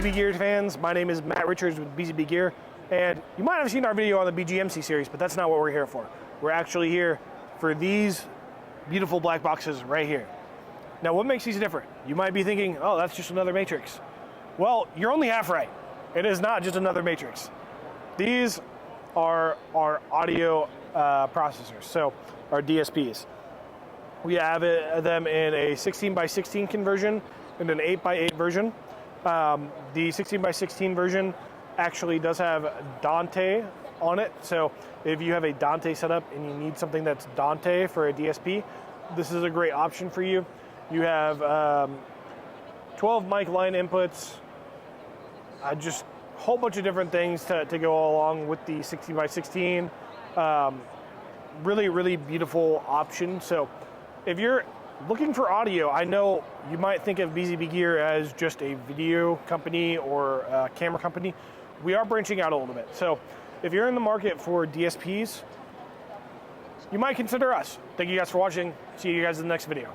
BZBGEAR fans? My name is Matt Richards with BZBGEAR, and you might have seen our video on the BGMC series, but that's not what we're here for. We're actually here for these beautiful black boxes right here. Now, what makes these different? You might be thinking, oh, that's just another matrix. Well, you're only half right. It is not just another matrix. These are our audio processors, so our DSPs. We have them in a 16x16 conversion and an 8x8 version. The 16x16 version actually does have Dante on it, so if you have a Dante setup and you need something that's Dante for a DSP, this is a great option for you. You have 12 mic line inputs, just a whole bunch of different things to go along with the 16x16. Really, really beautiful option. So if you're looking for audio, I know you might think of BZBGEAR as just a video company or a camera company. We are branching out a little bit. So if you're in the market for DSPs, you might consider us. Thank you guys for watching. See you guys in the next video.